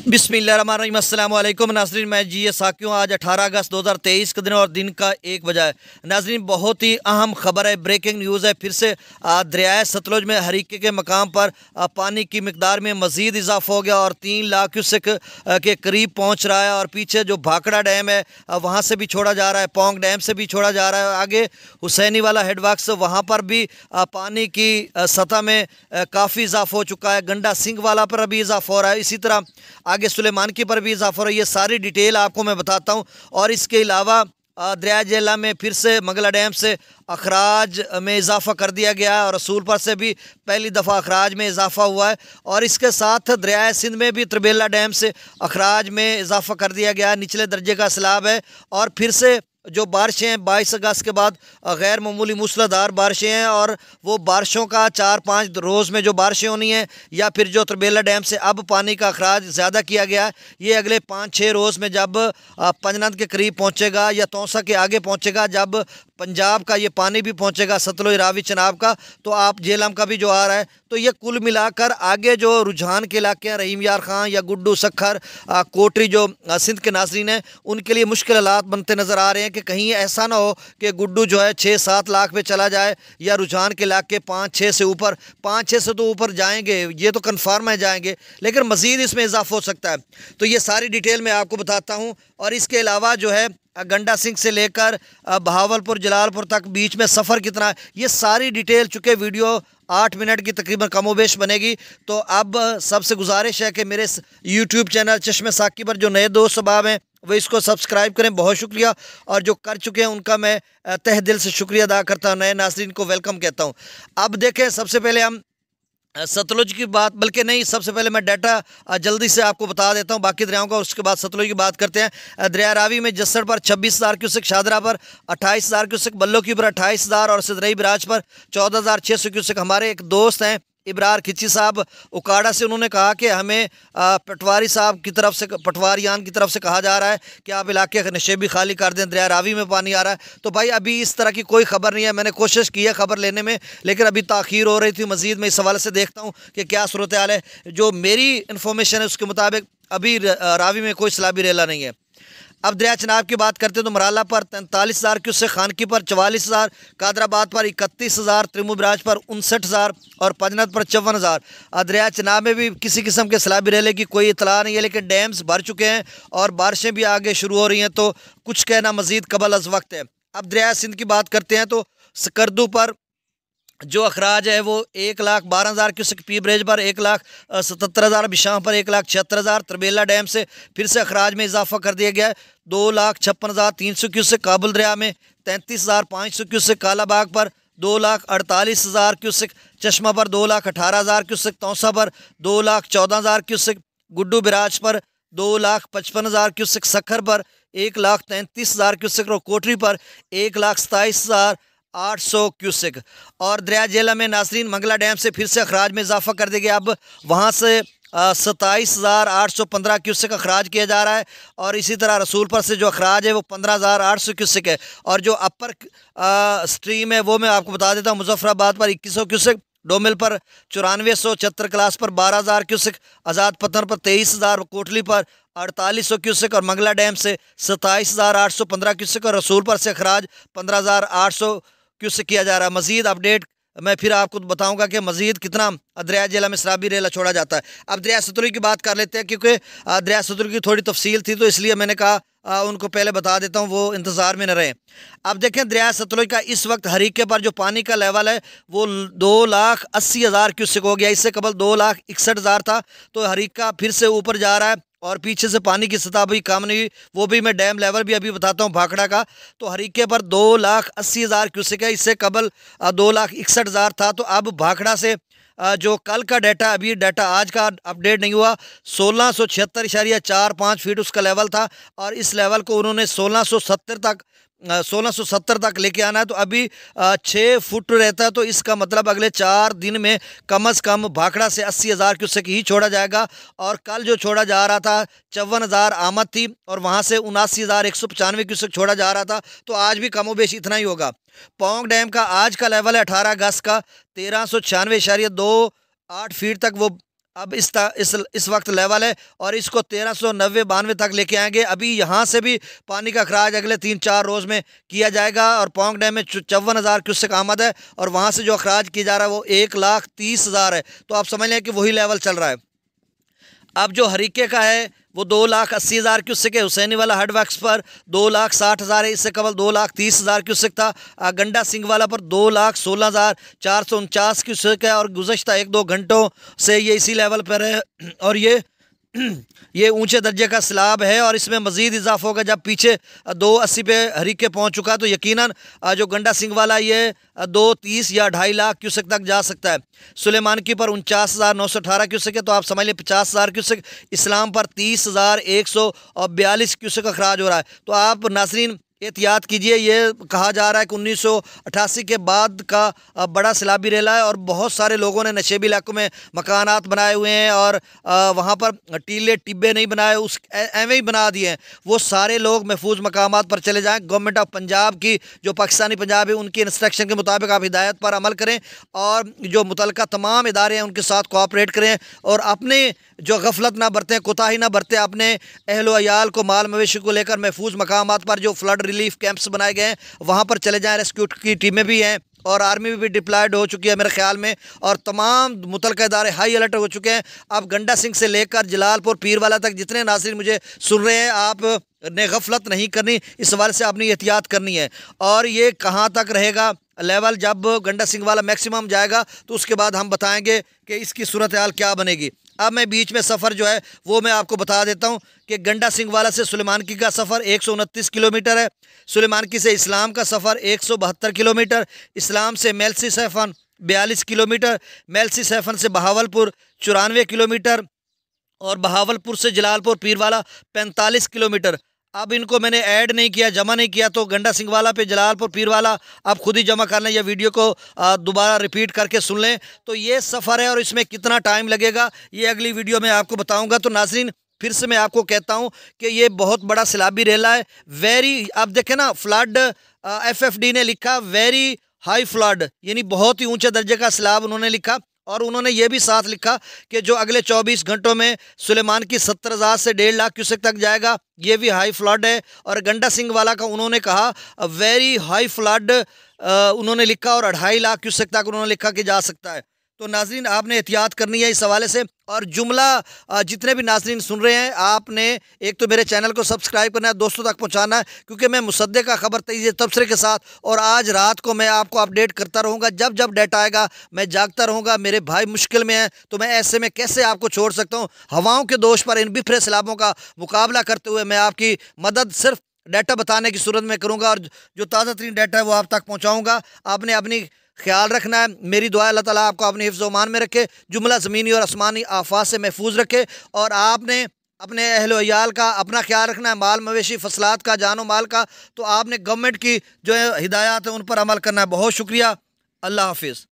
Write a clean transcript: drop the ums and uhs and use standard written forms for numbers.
बिस्मिल्लाहिर्रहमानिर्रहीम। अस्सलाम वालेकुम नाज़रीन, मैं जी साकियों। आज 18 अगस्त 2023 का दिन और दिन का 1 बजा है। नाज़रीन, बहुत ही अहम खबर है, ब्रेकिंग न्यूज़ है। फिर से दरियाए सतलुज में हरीके के मकाम पर पानी की मिकदार में मज़ीद इजाफा हो गया और 3 लाख क्यूसेक के करीब पहुँच रहा है। और पीछे जो भाखड़ा डैम है वहाँ से भी छोड़ा जा रहा है, पोंग डैम से भी छोड़ा जा रहा है। आगे हुसैनी वाला हेडवर्क्स, वहाँ पर भी पानी की सतह में काफ़ी इजाफा हो चुका है। गंडा सिंह वाला पर अभी इजाफा हो रहा है। इसी तरह आगे सुलेमान की पर भी इजाफा हो रहा है। ये सारी डिटेल आपको मैं बताता हूँ। और इसके अलावा दरिया जेला में फिर से मंगला डैम से अखराज में इजाफा कर दिया गया है और रसूलपुर से भी पहली दफ़ा अखराज में इजाफा हुआ है। और इसके साथ दरिया सिंध में भी त्रिबेला डैम से अखराज में इजाफा कर दिया गया है। निचले दर्जे का सैलाब है। और फिर से जो बारिशें हैं 22 अगस्त के बाद गैर मामूली मूसलाधार बारिशें हैं और वो बारिशों का 4-5 रोज़ में जो बारिशें होनी हैं, या फिर जो त्रिबेला डैम से अब पानी का अखराज ज़्यादा किया गया है, ये अगले 5-6 रोज़ में जब पंजनद के करीब पहुँचेगा या तौसा के आगे पहुँचेगा, जब पंजाब का ये पानी भी पहुँचेगा, सतलुज रावी चनाब का, तो आप झेलम का भी जो आ रहा है, तो ये कुल मिलाकर आगे जो रुझान के इलाके हैं, रहीम यार खां या गुड्डू सखर कोटरी, जो सिंध के नाजरीन हैं, उनके लिए मुश्किल हालात बनते नज़र आ रहे हैं कि कहीं ऐसा ना हो कि गुड्डू जो है 6-7 लाख पे चला जाए, या रुझान के इलाके 5-6 से ऊपर, 5-6 से तो ऊपर जाएंगे, ये तो कन्फर्म है जाएंगे, लेकिन मज़ीद इसमें इजाफा हो सकता है। तो ये सारी डिटेल मैं आपको बताता हूँ। और इसके अलावा जो है गंडा सिंह से लेकर बहावलपुर जलालपुर तक बीच में सफ़र कितना है, ये सारी डिटेल, चूँकि वीडियो 8 मिनट की तकरीबन कमोबेश बनेगी, तो अब सबसे गुजारिश है कि मेरे यूट्यूब चैनल चश्मे साकी पर जो नए दोस्त सबाब हैं वो इसको सब्सक्राइब करें। बहुत शुक्रिया। और जो कर चुके हैं उनका मैं तहे दिल से शुक्रिया अदा करता हूँ, नए नाज़रीन को वेलकम कहता हूँ। अब देखें, सबसे पहले हम सतलुज की बात, बल्कि नहीं, सबसे पहले मैं डाटा जल्दी से आपको बता देता हूं बाकी दरियाओं का, उसके बाद सतलुज की बात करते हैं। दरिया रावी में जस्सड़ पर 26,000 क्यूसेक, शादरा पर 28,000 क्यूसेक, बल्लो की पर 28,000 और सिदरई बराज पर 14,600 क्यूसेक। हमारे एक दोस्त हैं इब्रार खिची साहब उकाड़ा से, उन्होंने कहा कि हमें पटवारी साहब की तरफ से, पटवारियान की तरफ से कहा जा रहा है कि आप इलाके का नशेबी खाली कर दें, दरिया रावी में पानी आ रहा है। तो भाई अभी इस तरह की कोई खबर नहीं है। मैंने कोशिश की है खबर लेने में, लेकिन अभी ताख़ीर हो रही थी मज़ीद। मैं इस हवाले से देखता हूँ कि क्या सूरत हाल है। जो मेरी इन्फॉर्मेशन है उसके मुताबिक अभी रावी में कोई सैलाबी रेला नहीं है। अब दरिया चनाब की बात करते हैं तो मराला पर 43,000 क्यूसेक, खानकी पर 44,000, कादराबाद पर 31,000, त्रिमू बराज पर 59,000 और पंजनद पर 54,000। दरिया चनाब में भी किसी किस्म के सैलाबी रेले की कोई इतला नहीं है, लेकिन डैम्स भर चुके हैं और बारिशें भी आगे शुरू हो रही हैं, तो कुछ कहना मज़ीद कबल अज़ वक्त है। अब दरिया सिंध की बात करते हैं तो सकरदू पर जो अखराज है वो 1,12,000 क्यूसेक, पी ब्रिज पर 1,77,000, बिशाह पर 1,76,000। त्रिबेला डैम से फिर से अखराज में इजाफा कर दिया गया है 2,56,300 क्यूसेक। काबुल दरिया में 33,500 क्यूसेक, कालाबाग पर 2,48,000 क्यूसेक, चश्मा पर 2,18,000 क्यूसेक, तौसा पर 2,14,000 क्यूसेक, गुड्डू बिराज पर 2,55,000 क्यूसेक, सखर पर 1,33,000 क्यूसेक और कोटरी पर 1,27,800 क्यूसेक। और दरिया जेला में नाजरीन मंगला डैम से फिर से अखराज में इजाफा कर दिया गया। अब वहाँ से 27,815 क्यूसेक अखराज किया जा रहा है। और इसी तरह रसूलपुर से जो अखराज है वो 15,800 क्यूसेक है। और जो अपर स्ट्रीम है वो मैं आपको बता देता हूँ, मुजफ्फराबाद पर 2100 क्यूसेक, डोमिल पर 9400, चतर क्लास पर 12,000 क्यूसेक, आज़ाद पत्थर पर 23,000, कोटली पर 4800 क्यूसेक और मंगला डैम से 27,815 क्यूसेक और रसूलपुर से अखराज 15,800 क्यूसेक किया जा रहा है। मज़ीद अपडेट मैं फिर आपको बताऊंगा कि मज़ीद कितना दरिया जेला में शराबी रेला छोड़ा जाता है। अब दरिया सतलुज की बात कर लेते हैं, क्योंकि दरिया सतलुज की थोड़ी तफसील थी, तो इसलिए मैंने कहा उनको पहले बता देता हूँ, वो इंतज़ार में न रहें। अब देखें, दरिया सतलुज का इस वक्त हरीके पर जो पानी का लेवल है वो 2,80,000 क्यूसेक हो गया। इससे कबल 2,61,000 था, तो हरीका फिर से ऊपर जा रहा है और पीछे से पानी की सतह भी कम नहीं हुई। वो भी मैं डैम लेवल भी अभी बताता हूँ भाखड़ा का। तो हरीके पर 2,80,000 क्यूसेक है, इससे कबल 2,61,000 था। तो अब भाखड़ा से जो कल का डाटा, अभी डाटा आज का अपडेट नहीं हुआ, 1676.45 फीट उसका लेवल था और इस लेवल को उन्होंने 1670 तक लेके आना है। तो अभी 6 फुट रहता है, तो इसका मतलब अगले 4 दिन में कम अज़ कम भाखड़ा से 80,000 क्यूसेक ही छोड़ा जाएगा। और कल जो छोड़ा जा रहा था 54,000 आमद थी और वहाँ से 79,195 क्यूसेक छोड़ा जा रहा था, तो आज भी कमोबेश इतना ही होगा। पोंग डैम का आज का लेवल है 18 अगस्त का 1396.28 फीट तक वो अब इस वक्त लेवल है और इसको 1390-92 तक लेके आएंगे। अभी यहाँ से भी पानी का अखराज अगले 3-4 रोज़ में किया जाएगा और पोंग डैम में 54,000 क्यूसेक आमद है और वहाँ से जो अखराज किया जा रहा है वो 1,30,000 है। तो आप समझ लें कि वही लेवल चल रहा है। अब जो हरीके का है वो 2,80,000 क्यूसेक है। हुसैनी वाला हडवैक्स पर 2,60,000 है। इससे कबल 2,30,000 क्यूसेक था। गंडा सिंह वाला पर 2,16,449 क्यूसेक है और गुज़श्ता 1-2 घंटों से ये इसी लेवल पर है और ये ऊंचे दर्जे का सैलाब है और इसमें मज़ीद इजाफा होगा जब पीछे 280 पे हरीके पहुंच चुका तो यकीनन जो गंडा सिंह वाला ये 230 या 2.5 लाख क्यूसेक तक जा सकता है। सुलेमान की पर 49,918 क्यूसेक है तो आप समझ लें 50,000 क्यूसेक। इस्लाम पर 30,142 क्यूसेक अखराज हो रहा है। तो आप नाज़रीन एहतियात कीजिए। ये कहा जा रहा है कि 1988 के बाद का बड़ा सैलाबी रेला है और बहुत सारे लोगों ने नशेबी इलाकों में मकानात बनाए हुए हैं और वहाँ पर टीले टिब्बे नहीं बनाए, उस एवं ही बना दिए हैं। वो सारे लोग महफूज मकामात पर चले जाएँ। गवर्नमेंट ऑफ पंजाब की जो पाकिस्तानी पंजाब है उनकी इंस्ट्रक्शन के मुताबिक आप हिदायत पर अमल करें और जो मुतलका तमाम इदारे हैं उनके साथ कोऑपरेट करें और अपने जो गफलत ना बरतें, कोताही ना बरतें। अपने अहलो अयाल को, माल मवेशी को लेकर महफूज मकामात पर जो फ्लड रिलीफ कैंप्स बनाए गए हैं वहाँ पर चले जाएँ। रेस्क्यू की टीमें भी हैं और आर्मी भी डिप्लॉयड हो चुकी है मेरे ख्याल में और तमाम मुतलका इदारे हाई अलर्ट हो चुके हैं। अब गंडा सिंह से लेकर जलालपुर पीरवाला तक जितने नाज़रीन मुझे सुन रहे हैं, आप ने गफलत नहीं करनी, इस सवाल से आपने एहतियात करनी है। और ये कहाँ तक रहेगा लेवल, जब गंडा सिंह वाला मैक्सिमम जाएगा तो उसके बाद हम बताएंगे कि इसकी सूरत हाल क्या बनेगी। अब मैं बीच में सफ़र जो है वो मैं आपको बता देता हूँ कि गंडा सिंह वाला से सुलेमानकी का सफ़र 129 किलोमीटर है। सुलेमानकी से इस्लाम का सफ़र 172 किलोमीटर। इस्लाम से Mailsi siphon 42 kilometre. Mailsi siphon से बहावलपुर 94 किलोमीटर और बहावलपुर से जलालपुर पीरवाला 45 किलोमीटर। अब इनको मैंने ऐड नहीं किया, जमा नहीं किया, तो गंडा सिंह वाला पे जलालपुर पीरवाला आप खुद ही जमा कर लें या वीडियो को दोबारा रिपीट करके सुन लें। तो ये सफ़र है और इसमें कितना टाइम लगेगा ये अगली वीडियो में आपको बताऊंगा। तो नाज़रीन फिर से मैं आपको कहता हूं कि ये बहुत बड़ा सैलाबी रेला है। वेरी, आप देखें ना, फ्लड FFD ने लिखा वेरी हाई फ्लड, यानी बहुत ही ऊँचे दर्जे का सैलाब उन्होंने लिखा। और उन्होंने ये भी साथ लिखा कि जो अगले 24 घंटों में सुलेमान की 70,000 से 1.5 लाख क्यूसेक तक जाएगा, ये भी हाई फ्लड है। और गंडा सिंह वाला का उन्होंने कहा वेरी हाई फ्लड उन्होंने लिखा और 2.5 लाख क्यूसेक तक उन्होंने लिखा कि जा सकता है। तो नाज़रीन आपने एहतियात करनी है इस हवाले से। और जुमला जितने भी नाज़रीन सुन रहे हैं, आपने एक तो मेरे चैनल को सब्सक्राइब करना है, दोस्तों तक पहुंचाना है, क्योंकि मैं मुसद्दे का खबर तेज़ी तबसरे के साथ और आज रात को मैं आपको अपडेट करता रहूँगा। जब जब डेटा आएगा मैं जागता रहूँगा। मेरे भाई मुश्किल में हैं तो मैं ऐसे में कैसे आपको छोड़ सकता हूँ। हवाओं के दोष पर इन बिखरे सैलाबों का मुकाबला करते हुए मैं आपकी मदद सिर्फ डाटा बताने की सूरत में करूँगा और जो ताज़ा तरीन डाटा है वो आप तक पहुँचाऊँगा। आपने अपनी ख्याल रखना है। मेरी दुआ अल्लाह ताला आपको अपने हिफ्ज़ व मान में रखे, जुमला ज़मीनी और आसमानी आफात से महफूज रखे। और आपने अपने अहलो अयाल का अपना ख्याल रखना है, माल मवेशी फसलात का, जानो माल का। तो आपने गवर्नमेंट की जो हिदायत है उन पर अमल करना है। बहुत शुक्रिया। अल्लाह हाफिज़।